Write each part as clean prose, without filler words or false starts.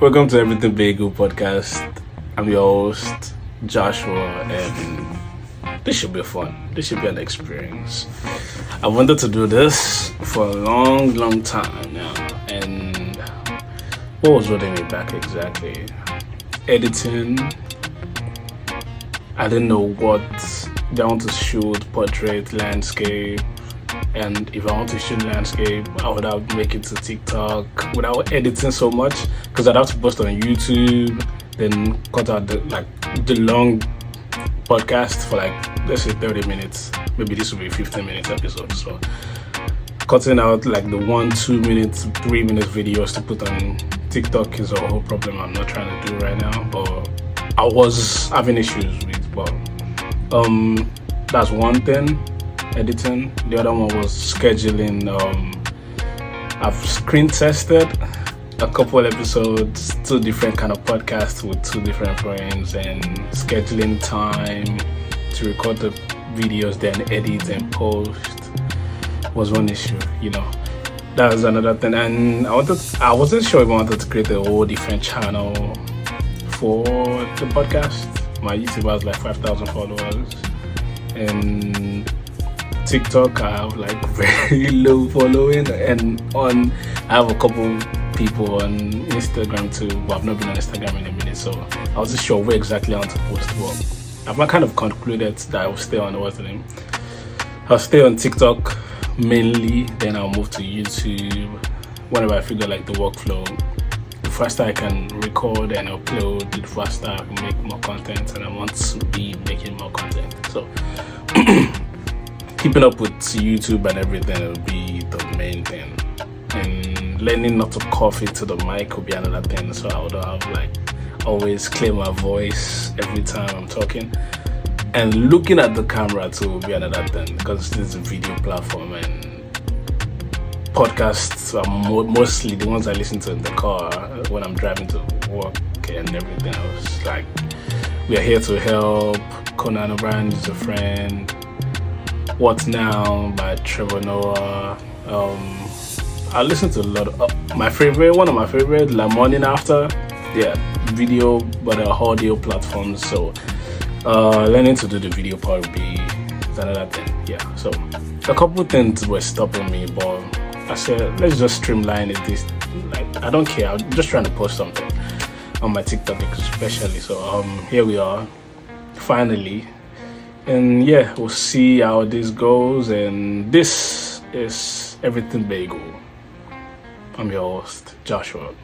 Welcome to Everything Bagel podcast. I'm your host, Joshua, and this should be fun. This should be an experience. I wanted to do this for a long time now, and what was holding me back exactly? Editing. I didn't know what I want to shoot, portrait, landscape. And if I want to shoot landscape, I would have to make it to TikTok without editing so much, because I'd have to post on YouTube, then cut out the long podcast for let's say 30 minutes. Maybe this will be a 15-minute episode. So cutting out the 1, 2 minutes, 3 minutes videos to put on TikTok is a whole problem I'm not trying to do right now. But I was having issues with. That's one thing. Editing. The other one was scheduling. I've screen tested a couple episodes, 2 different kind of podcasts with 2 different friends, and scheduling time to record the videos, then edit and post was one issue. That was another thing. And I wasn't sure if I wanted to create a whole different channel for the podcast. My YouTube has 5,000 followers, and TikTok I have very low following, and I have a couple people on Instagram too, but I've not been on Instagram in a minute, so I wasn't sure where exactly I want to post. But I've kind of concluded that I will stay on I'll stay on TikTok mainly, then I'll move to YouTube whenever I figure the workflow. The faster I can record and upload, the faster I can make more content, and I want to be making more content. So keeping up with YouTube and everything will be the main thing, and learning not to cough into the mic will be another thing, so I would have always clear my voice every time I'm talking. And looking at the camera too will be another thing, because this is a video platform, and podcasts are mostly the ones I listen to in the car when I'm driving to work and everything else. We Are Here to Help, Conan O'Brien is a Friend, What Now by Trevor Noah. I listen to a lot of one of my favorite, Morning After. Yeah, video, but audio platforms. So learning to do the video part will be another thing. Yeah, so a couple things were stopping me, but I said let's just streamline it. I don't care. I'm just trying to post something on my TikTok especially. So here we are, finally. And yeah, we'll see how this goes. And this is Everything Bagel. I'm your host, Joshua.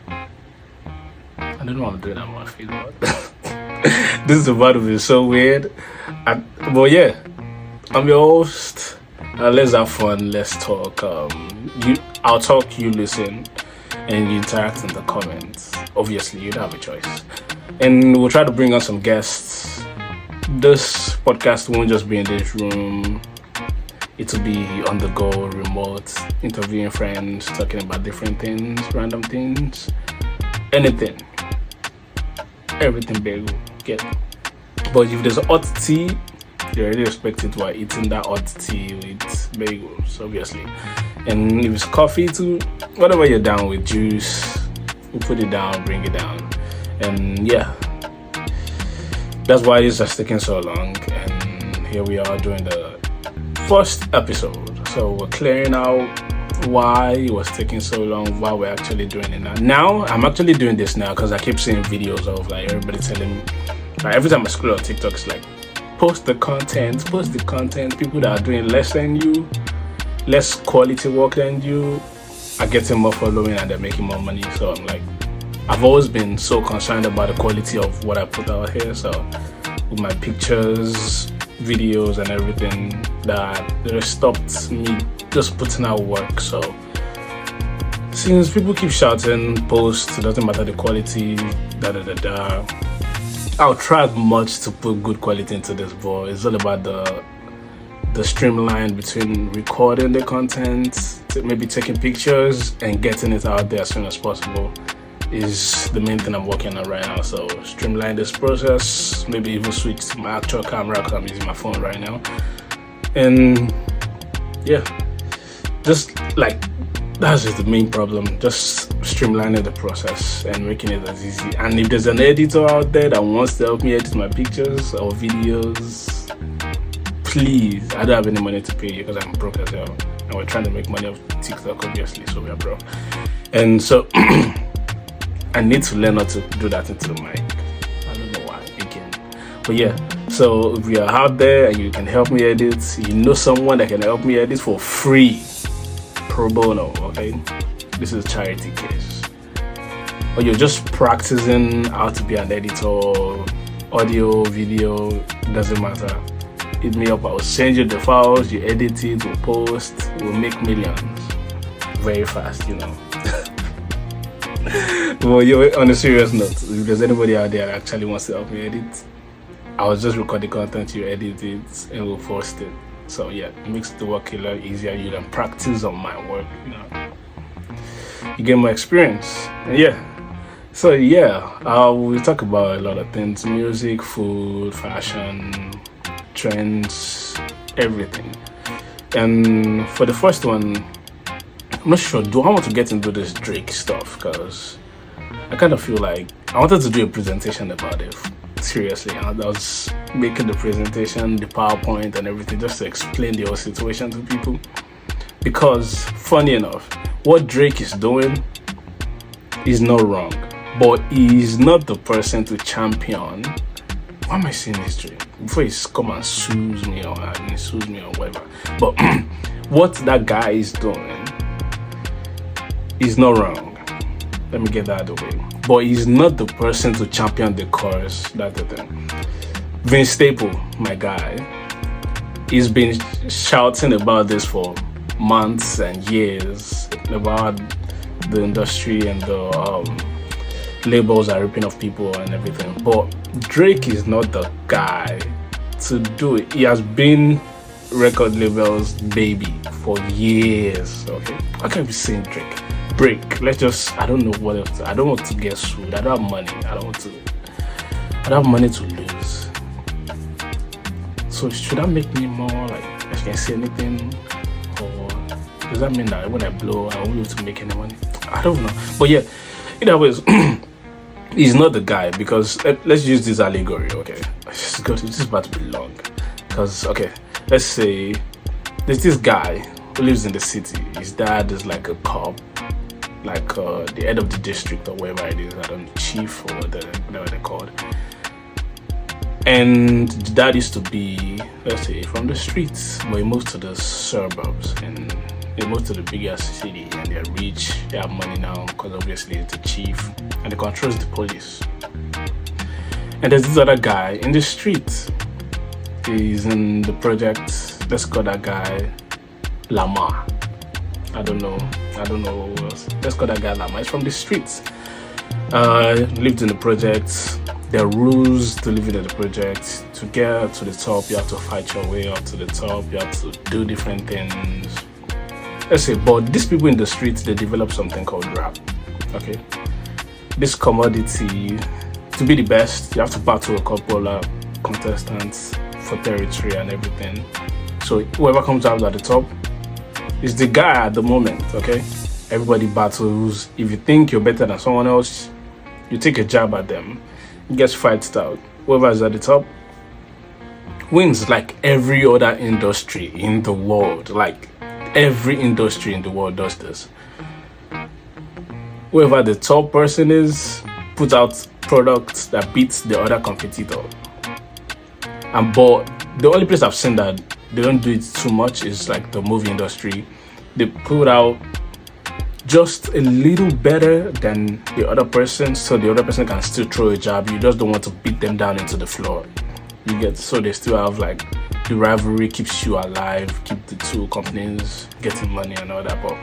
I don't know what I'm doing on my feet, but this is about to be so weird. But yeah, I'm your host. Let's have fun. Let's talk. I'll talk, you listen, and you interact in the comments. Obviously, you don't have a choice. And we'll try to bring on some guests. This podcast won't just be in this room. It will be on the go, remote, interviewing friends, talking about different things, random things, anything. Everything bagel. Get. But if there's hot tea, you already expect it while eating that hot tea with bagels, obviously. And if it's coffee too, whatever you're down with, juice, we'll put it down, bring it down. And yeah. That's why this has taken so long, and here we are doing the first episode. So we're clearing out why it was taking so long, why we're actually doing it now. Now, I'm actually doing this now because I keep seeing videos of everybody telling me, every time I scroll on TikTok, it's post the content, people that are doing less than you, less quality work than you, are getting more following and they're making more money. So I'm I've always been so concerned about the quality of what I put out here. So with my pictures, videos and everything, that it stopped me just putting out work. So since people keep shouting, post, it doesn't matter the quality, I'll try as much to put good quality into this, but it's all about the streamline between recording the content, maybe taking pictures and getting it out there as soon as possible is the main thing I'm working on right now. So streamline this process, maybe even switch to my actual camera because I'm using my phone right now. And yeah, just that's just the main problem. Just streamlining the process and making it as easy. And if there's an editor out there that wants to help me edit my pictures or videos, please. I don't have any money to pay you because I'm broke as well. And we're trying to make money off TikTok, obviously, so we are broke. And so I need to learn how to do that into the mic. I don't know why, again. But yeah, so if you are out there and you can help me edit, you know someone that can help me edit for free, pro bono, okay? This is a charity case. Or you're just practicing how to be an editor, audio, video, doesn't matter. Hit me up, I'll send you the files, you edit it, we'll post, we'll make millions very fast, you know. Well, on a serious note, if there's anybody out there that actually wants to help me edit, I'll just record the content, you edit it, and we'll post it. So yeah, it makes the work a lot easier. You can practice on my work, you know. You get more experience. And yeah. So yeah, we'll talk about a lot of things: music, food, fashion, trends, everything. And for the first one, I'm not sure, do I want to get into this Drake stuff? Because I kind of feel like I wanted to do a presentation about it. Seriously, I was making the presentation, the PowerPoint and everything, just to explain the whole situation to people. Because, funny enough, what Drake is doing is not wrong, but he's not the person to champion. Why am I saying this, Drake? Before he come and sues me or whatever. But what that guy is doing is not wrong. Let me get that out of the way. But he's not the person to champion the cause. That's the thing. Vince Staple, my guy, he's been shouting about this for months and years about the industry and the labels are ripping off people and everything. But Drake is not the guy to do it. He has been record labels baby for years. Okay, how can we say Drake? Break. Let's just. I don't know what else. I don't want to get sued. I don't have money. I don't have money to lose. So should that make me more like I can say anything, or does that mean that when I blow, I won't be able to make any money? I don't know. But yeah, either way, he's not the guy because let's use this allegory. Okay, this is about to be long. Because okay, let's say there's this guy who lives in the city. His dad is like a cop. Like the head of the district or wherever it is, I don't know, chief or whatever they're called. And the dad used to be, let's say, from the streets, but he moved to the suburbs and he moved to the bigger city and they're rich, they have money now because obviously it's the chief and he controls the police. And there's this other guy in the street. He's in the project, let's call that guy Lamar. I don't know who else. Let's call that guy Lama. He's from the streets. Lived in the project. There are rules to living in the project. To get to the top, you have to fight your way up to the top. You have to do different things. Let's say, but these people in the streets, they develop something called rap. Okay? This commodity, to be the best, you have to battle a couple of contestants for territory and everything. So whoever comes out at the top is the guy at the moment, okay? Everybody battles. If you think you're better than someone else, you take a jab at them. It gets fights out. Whoever's at the top wins, like every other industry in the world. Like every industry in the world does this. Whoever the top person is, puts out products that beats the other competitor. But the only place I've seen that they don't do it too much is like the movie industry. They put out just a little better than the other person, so the other person can still throw a jab. You just don't want to beat them down into the floor. You get, so they still have like the rivalry keeps you alive, keep the two companies getting money and all that. But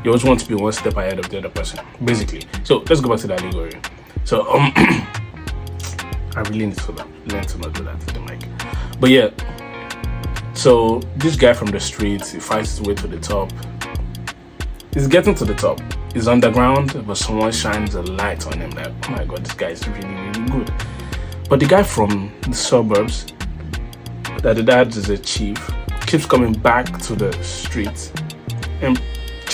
you always want to be one step ahead of the other person, basically. So let's go back to the allegory. So I really need to learn to not do that to the mic. But yeah. So this guy from the streets, he fights his way to the top. He's getting to the top. He's underground, but someone shines a light on him like, oh my god, this guy is really, really good. But the guy from the suburbs, that the dad is a chief, keeps coming back to the streets and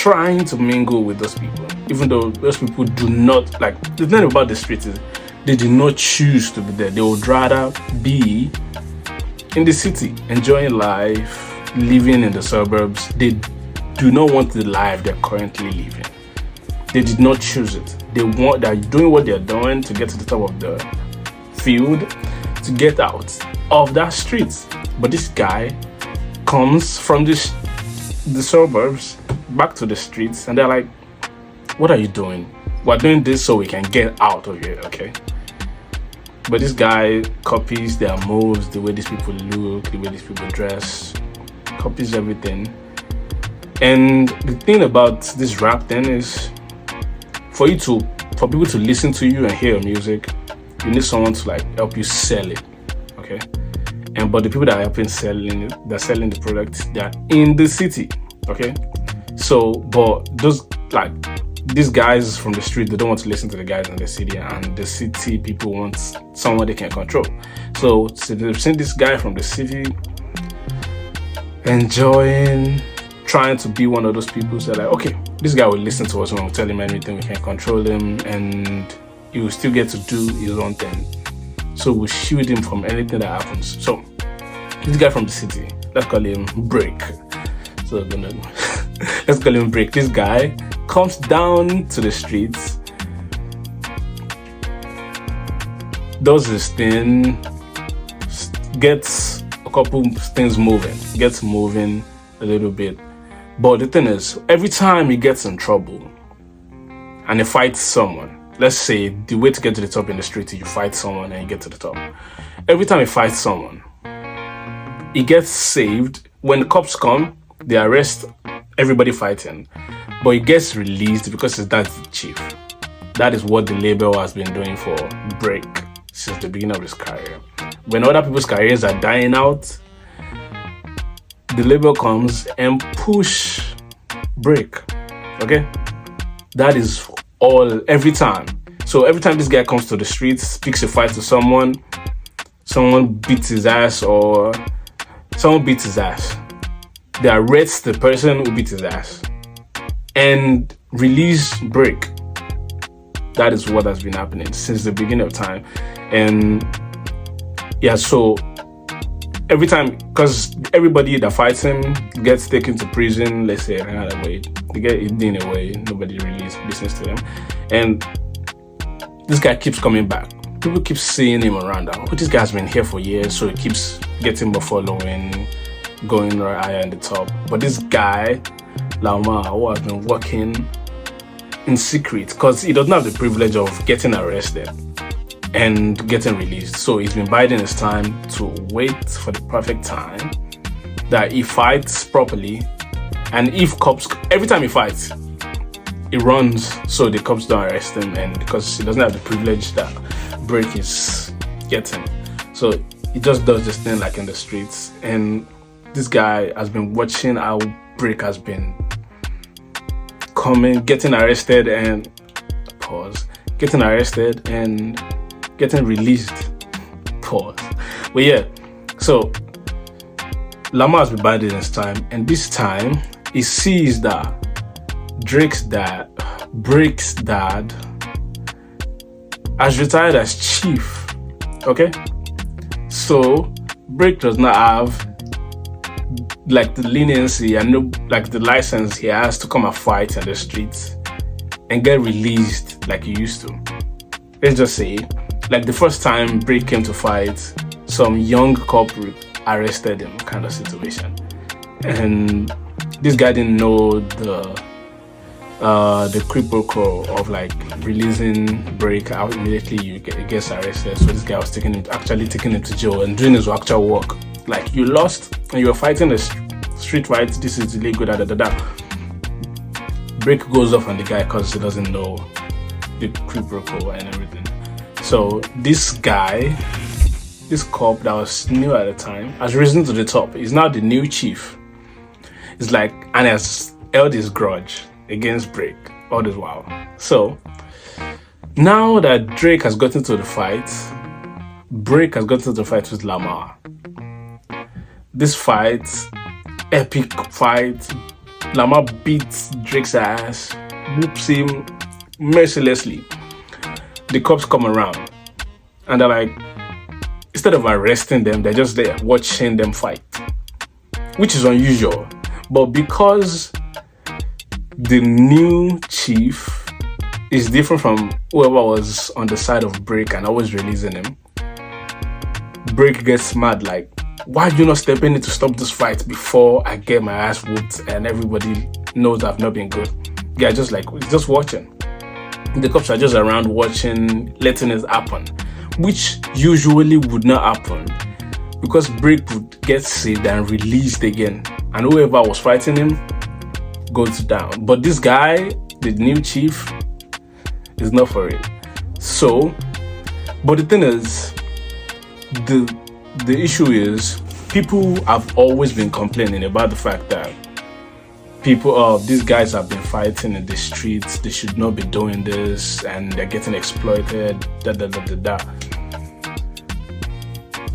trying to mingle with those people, even though those people do not, like, the thing about the street is they did not choose to be there. They would rather be in the city, enjoying life, living in the suburbs. They do not want the life they're currently living. They did not choose it. They're doing what they're doing to get to the top of the field, to get out of that street. But this guy comes from the suburbs back to the streets, and they're like, what are you doing? We're doing this so we can get out of here, okay? But this guy copies their moves, the way these people look, the way these people dress, copies everything. And the thing about this rap thing is, for people to listen to you and hear your music, you need someone to like help you sell it, okay? But the people that are helping selling it, they're selling the product, they're in the city, okay? So, but these guys from the street, they don't want to listen to the guys in the city, and the city people want someone they can control. So they've seen this guy from the city enjoying, trying to be one of those people. So like, okay, this guy will listen to us when we tell him anything, we can control him, and he will still get to do his own thing. So we shield him from anything that happens. So this guy from the city, let's call him Break. So let's call him Break. This guy comes down to the streets, does his thing, gets a couple things moving, gets moving a little bit. But the thing is, every time he gets in trouble and he fights someone, let's say the way to get to the top in the street is you fight someone and you get to the top. Every time he fights someone, he gets saved. When the cops come, they arrest everybody fighting, but he gets released because that's the chief. That is what the label has been doing for Break since the beginning of his career. When other people's careers are dying out, the label comes and push Break. Okay? That is all, every time. So every time this guy comes to the streets, picks a fight to someone beats his ass, or someone beats his ass, they arrest the person who beat his ass and release Break. That is what has been happening since the beginning of time. And yeah, so every time, because everybody that fights him gets taken to prison, let's say, they get eaten away, nobody really listens to them. And this guy keeps coming back. People keep seeing him around. This guy's been here for years, so he keeps getting more following, going right higher in the top. But this guy, Lama, who has been working in secret, because he doesn't have the privilege of getting arrested and getting released. So he's been biding his time to wait for the perfect time that he fights properly. And if cops, every time he fights, he runs so the cops don't arrest him, and because he doesn't have the privilege that Break is getting. So he just does this thing like in the streets. And this guy has been watching how Break has been coming, getting arrested and getting arrested and getting released. But yeah, so Lama has been biding his time, and this time he sees that Break's dad has retired as chief. Okay, so Break does not have like the leniency and no, like the license he has to come and fight in the streets and get released like he used to. Let's just say, like the first time Break came to fight, some young cop arrested him, kind of situation, and this guy didn't know the quiproquo of like releasing Break out immediately he gets arrested. So this guy was taking him to jail and doing his actual work. Like, you lost and you were fighting a street fight, this is illegal, Break goes off on the guy because he doesn't know the quiproquo and everything. So this guy, this cop that was new at the time, has risen to the top. He's now the new chief. It's like, and has held his grudge against Break all this while. So now that Break has gotten to the fight with Lamar. This fight, epic fight, Lamar beats Drake's ass, whoops him mercilessly. The cops come around and they're like, instead of arresting them, they're just there watching them fight, which is unusual. But because the new chief is different from whoever was on the side of Break and always releasing him, Break gets mad, like, why are you not stepping in to stop this fight before I get my ass whooped and everybody knows I've not been good? Yeah, just like, just watching. The cops are just around watching, letting it happen, which usually would not happen because Break would get saved and released again, and whoever was fighting him goes down. But this guy, the new chief, is not for it. So, but the thing is, the issue is, people have always been complaining about the fact that these guys have been fighting in the streets, they should not be doing this, and they're getting exploited,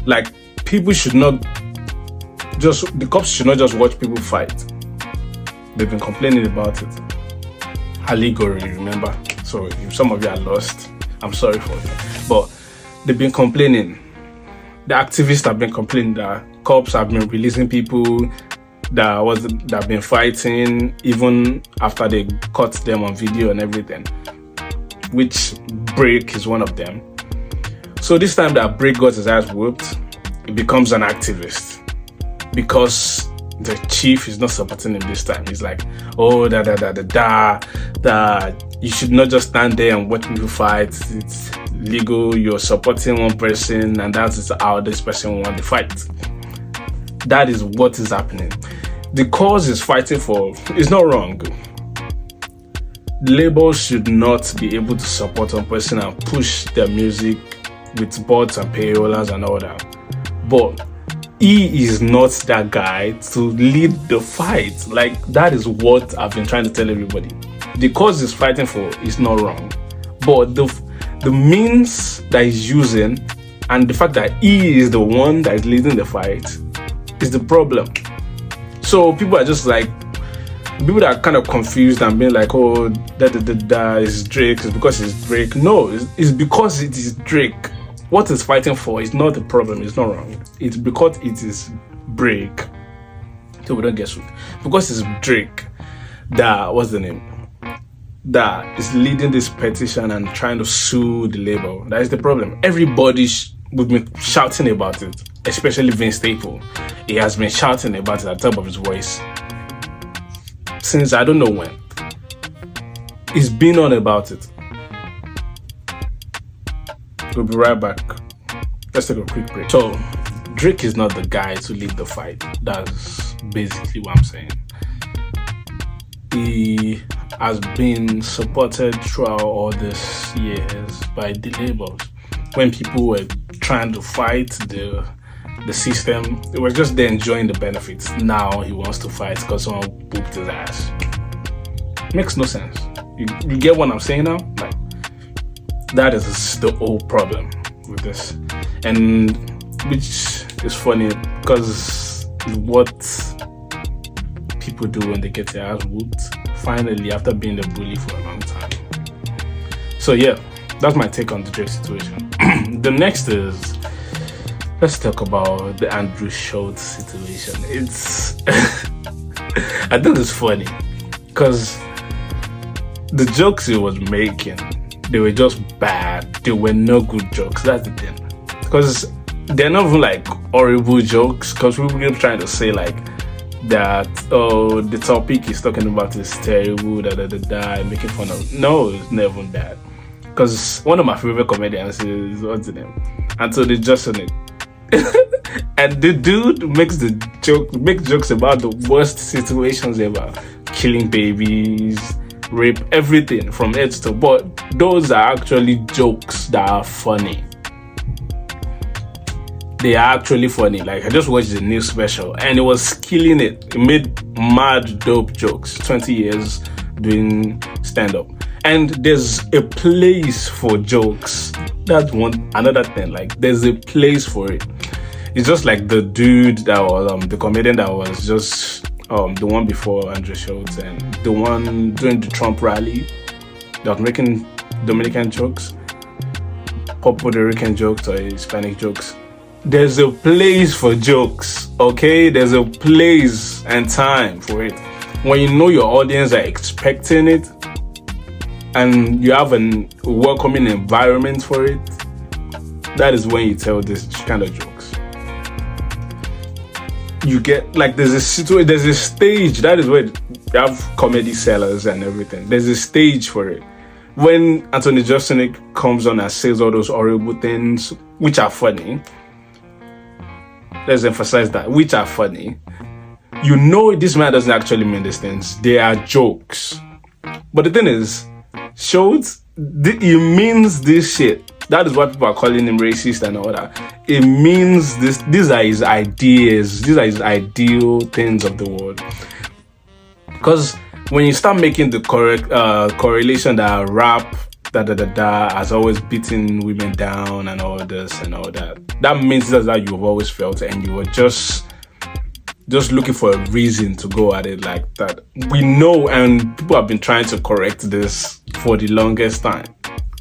Like, people should not the cops should not just watch people fight. They've been complaining about it. Allegory, remember? So if some of you are lost, I'm sorry for it. But they've been complaining. The activists have been complaining that cops have been releasing people that have been fighting even after they caught them on video and everything, which Break is one of them. So this time that Break got his ass whooped, he becomes an activist because the chief is not supporting him this time. He's like, oh, you should not just stand there and watch people fight. It's legal. You're supporting one person, and that's how this person won the fight. That is what is happening. The cause is fighting for is not wrong. Labels should not be able to support one person and push their music with bots and payolas and all that. But he is not that guy to lead the fight. Like, that is what I've been trying to tell everybody. The cause he's fighting for is not wrong, but the means that he's using and the fact that he is the one that is leading the fight is the problem. So people are just like, people that are kind of confused and being like, oh, that is Drake, it's because it's Drake. No, it's because it is Drake. What he's fighting for is not the problem, it's not wrong. It's because it is Break. So we don't get sued. Because it's Drake that, what's the name? That is leading this petition and trying to sue the label. That is the problem. Everybody we've been shouting about it, especially Vince Staples. He has been shouting about it at the top of his voice since I don't know when. He's been on about it. We'll be right back. Let's take a quick break. So, Drake is not the guy to lead the fight. That's basically what I'm saying. He has been supported throughout all these years by the labels. When people were trying to fight the system, it was just there enjoying the benefits. Now he wants to fight because someone whooped his ass. Makes no sense. You get what I'm saying now? Like, that is the whole problem with this. And which is funny because what people do when they get their ass whooped finally after being a bully for a long time. So yeah, that's my take on the Drake situation. The next is, let's talk about the Andrew Schulz situation. It's I think it's funny because the jokes he was making, they were just bad. They were no good jokes. That's the thing. Because they're not even like horrible jokes. Because we were trying to say like that, oh, the topic he's talking about is terrible, making fun of. No, it's never that. Because one of my favorite comedians is, what's the name? Anthony Johnson. And the dude makes jokes about the worst situations ever. Killing babies, rape, everything from head to toe. But those are actually jokes that are funny. They are actually funny. Like, I just watched the new special and it was killing it. It made mad dope jokes. 20 years doing stand-up. And there's a place for jokes. That's another thing. Like, there's a place for it. It's just like the dude that was the comedian that was just the one before Andrew Schulz and the one during the Trump rally that was making Dominican jokes, Puerto Rican jokes or Hispanic jokes. There's a place for jokes, okay? There's a place and time for it. When you know your audience are expecting it and you have a welcoming environment for it, that is when you tell this kind of jokes. You get, like, there's a stage. That is where you have comedy sellers and everything. There's a stage for it. When Anthony Jeselnik comes on and says all those horrible things, which are funny, let's emphasize that, which are funny, you know this man doesn't actually mean these things. They are jokes. But the thing is, Schulz, he means this shit. That is why people are calling him racist and all that. It means this. These are his ideas. These are his ideal things of the world. Because when you start making the correct correlation that rap has always beaten women down and all this and all that, that means that's how you've always felt, and you were just looking for a reason to go at it like that. We know, and people have been trying to correct this for the longest time.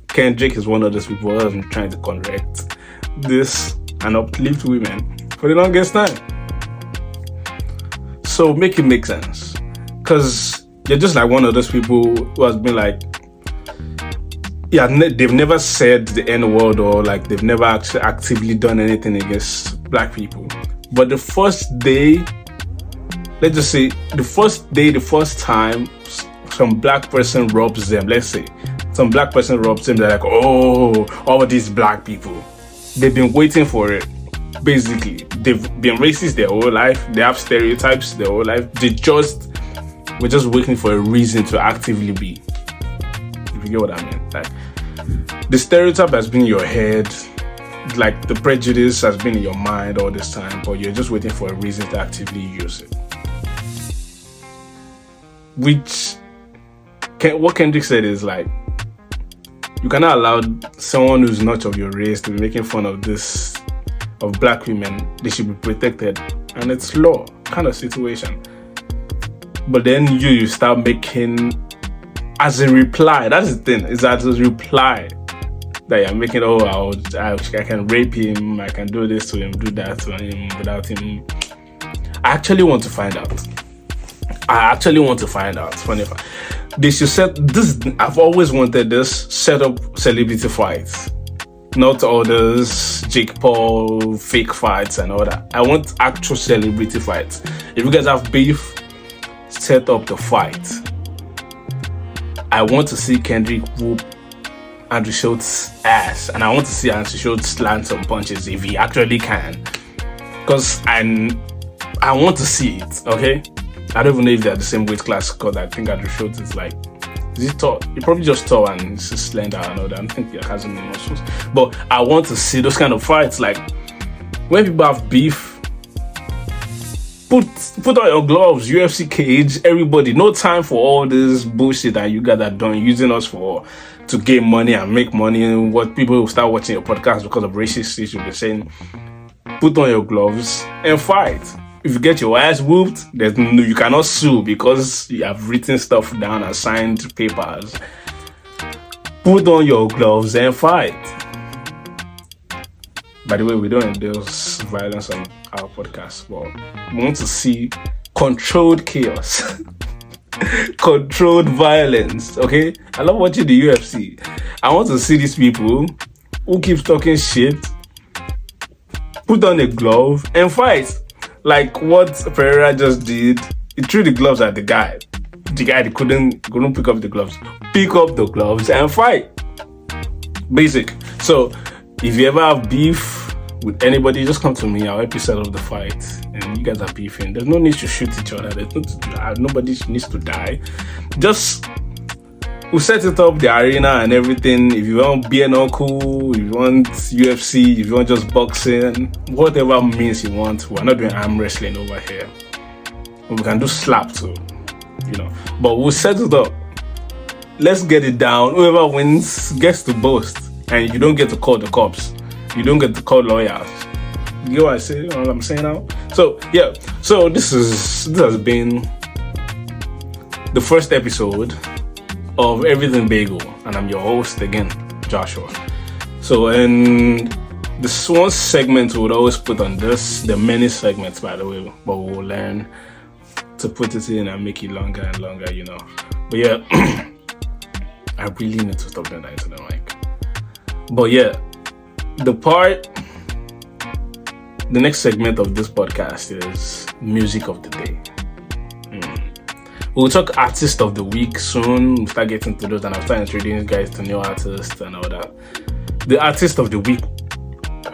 Kendrick is one of those people who has been trying to correct this and uplift women for the longest time. So make it make sense. Because you're just like one of those people who has been like, yeah, they've never said the N-word or like they've never actually actively done anything against black people. But the first day, let's just say the first time some black person robs them, let's say, some black person robs them, they're like, oh, all these black people. They've been waiting for it. Basically, they've been racist their whole life. They have stereotypes their whole life. We're just waiting for a reason to actively be. If you get what I mean. Like, the stereotype has been in your head, like the prejudice has been in your mind all this time, but you're just waiting for a reason to actively use it. What Kendrick said is like, you cannot allow someone who's not of your race to be making fun of black women. They should be protected, and it's law kind of situation. But then you start making as a reply. That's the thing, is that as a reply that you're making. Oh, I can rape him, I can do this to him, do that to him without him. I actually want to find out. Funny enough. They should set this. I've always wanted this, set up celebrity fights, not all those Jake Paul fake fights and all that. I want actual celebrity fights. If you guys have beef, set up the fight. I want to see Kendrick whoop Andrew Schultz's ass, and I want to see Andrew Schulz land some punches if he actually can, because I want to see it. Okay, I don't even know if they're the same weight class, because I think Andrew Schulz is like, is he tall? He probably just tall and he's just slender and all that. I don't think he has any muscles. But I want to see those kind of fights. Like, when people have beef, put on your gloves, UFC cage, everybody. No time for all this bullshit that you guys are done using us to gain money and make money. And what people will start watching your podcast because of racist shit you'll be saying. Put on your gloves and fight. If you get your ass whooped, you cannot sue because you have written stuff down and signed papers. Put on your gloves and fight. By the way, we don't endorse violence on our podcast, but we want to see controlled chaos. Controlled violence, okay? I love watching the UFC. I want to see these people who keep talking shit, put on a glove and fight. Like what Pereira just did, he threw the gloves at the guy. The guy couldn't pick up the gloves. Pick up the gloves and fight. Basic. So if you ever have beef with anybody, just come to me. I'll help you settle the fight. And you guys are beefing. There's no need to shoot each other. Nobody needs to die. Just we'll set it up, the arena and everything. If you want bare knuckle, if you want UFC, if you want just boxing, whatever means you want. We're not doing arm wrestling over here. We can do slap too, But we'll set it up. Let's get it down. Whoever wins gets to boast. And you don't get to call the cops. You don't get to call lawyers. You know what I say? What I'm saying now? So yeah. So this has been the first episode of Everything Bagel, and I'm your host again, Joshuer. So, and this one segment we would always put on this. There are many segments, by the way, but we'll learn to put it in and make it longer and longer, you know. But yeah, I really need to stop doing that into the mic. But yeah, the next segment of this podcast is music of the day. We'll talk artist of the week soon. We'll start getting to those, and I'll start introducing you guys to new artists and all that. The artist of the week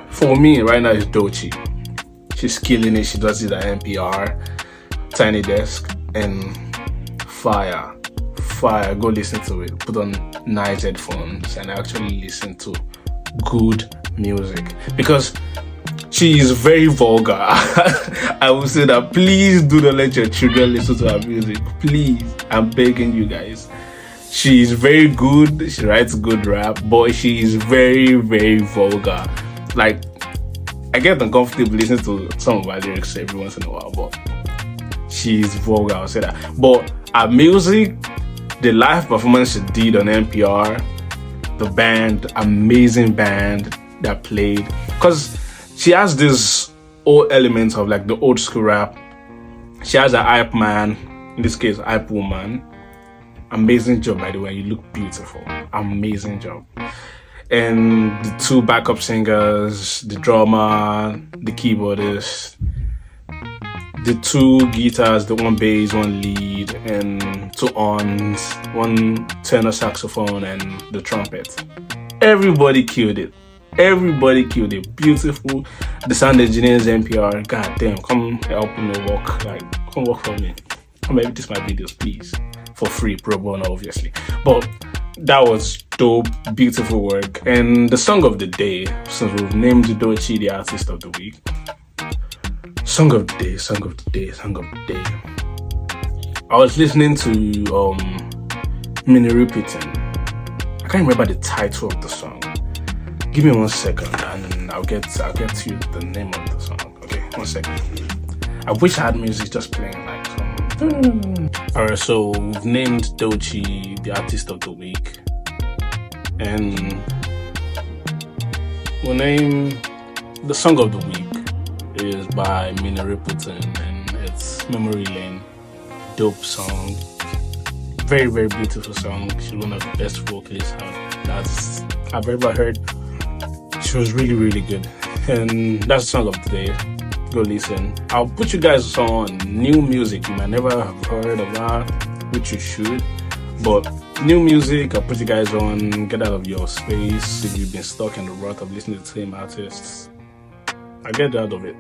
for me right now is Dochi. She's killing it. She does it at NPR, Tiny Desk, and fire. Go listen to it. Put on nice headphones and actually listen to good music, because she is very vulgar. I will say that please do not let your children listen to her music. Please, I'm begging you guys. She is very good. She writes good rap, but she is very, very vulgar. Like, I get uncomfortable listening to some of her lyrics every once in a while, but she is vulgar, I'll say that. But her music, the live performance she did on NPR, the band, amazing band that played, because she has this old elements of like the old school rap. She has a hype man, in this case, hype woman. Amazing job, by the way. You look beautiful. Amazing job. And the two backup singers, the drummer, the keyboardist, the two guitars, the one bass, one lead, and two ons, one tenor saxophone, and the trumpet. Everybody killed it. Beautiful. The sound engineers, NPR, god damn, come help me work. Like, come work for me. Come edit this my videos, please. For free, pro bono, obviously. But that was dope, beautiful work. And the song of the day, since we've named Dochi the artist of the week. Song of the day. I was listening to Mini Repeating. I can't remember the title of the song. Give me 1 second and I'll get to you the name of the song. Okay, 1 second. I wish I had music just playing like some. Alright, so we've named Dochi the artist of the week. And we'll name the song of the week is by Mini Repeating, and it's Memory Lane. Dope song. Very, very beautiful song. She's one of the best vocalists I've ever heard. She was really, really good. And that's the song of the day. Go listen. I'll put you guys on new music you might never have heard about, which you should. But new music, I'll put you guys on. Get out of your space if you've been stuck in the rut of listening to the same artists. I'll get out of it.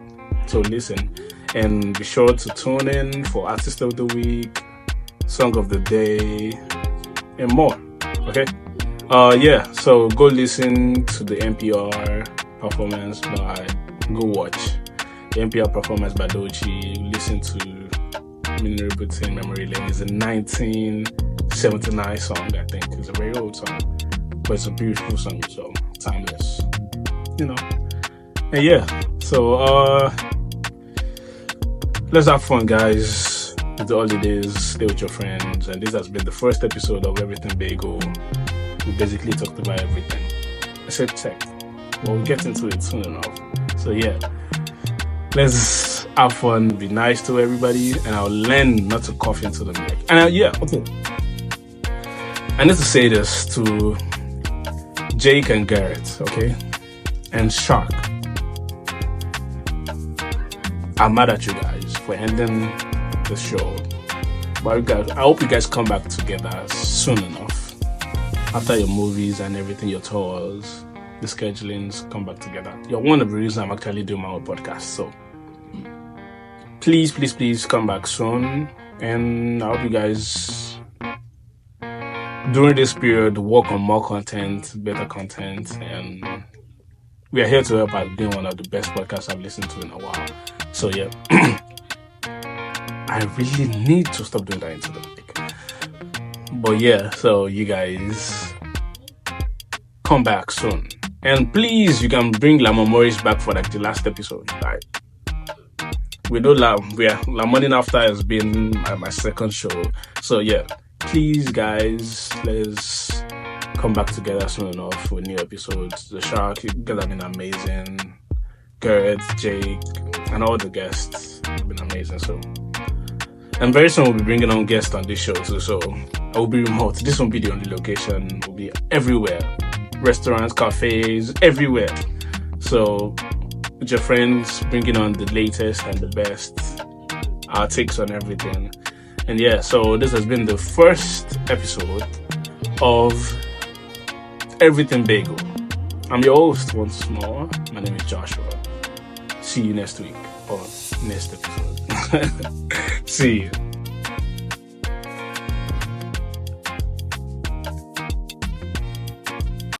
So listen. And be sure to tune in for Artist of the Week, Song of the Day, and more. Okay? So go listen to the NPR performance go watch the NPR performance by Dochi. Listen to Mini Repeating Memory Lane. It's a 1979 song, I think. It's a very old song, but it's a beautiful song, so timeless, you know. And yeah, so let's have fun, guys. It's the holidays, stay with your friends, and this has been the first episode of Everything Bagel. We basically talked about everything except tech, but we'll get into it soon enough. So yeah, let's have fun, be nice to everybody, and I'll learn not to cough into the mic. And okay, I need to say this to Jake and Garrett, okay, and Shark. I'm mad at you guys for ending the show, but I hope you guys come back together soon enough. After your movies and everything, your tours, the schedulings, come back together. You're one of the reasons I'm actually doing my own podcast. So please come back soon. And I hope you guys, during this period, work on more content, better content. And we are here to help out being one of the best podcasts I've listened to in a while. So yeah, I really need to stop doing that into the mic. But yeah, so you guys come back soon. And please, you can bring Lamar Morris back for like the last episode. Like, we know La Morning After has been my second show. So yeah, please guys, let's come back together soon enough with new episodes. The Shark, you guys have been amazing. Garrett, Jake, and all the guests have been amazing. So, and very soon we'll be bringing on guests on this show too. So I will be remote. This won't be the only location. We'll be everywhere. Restaurants, cafes, everywhere. So with your friends, bringing on the latest and the best, our takes on everything. And yeah, so this has been the first episode of Everything Bagel. I'm your host once more. My name is Joshuer. See you next week or next episode. See you.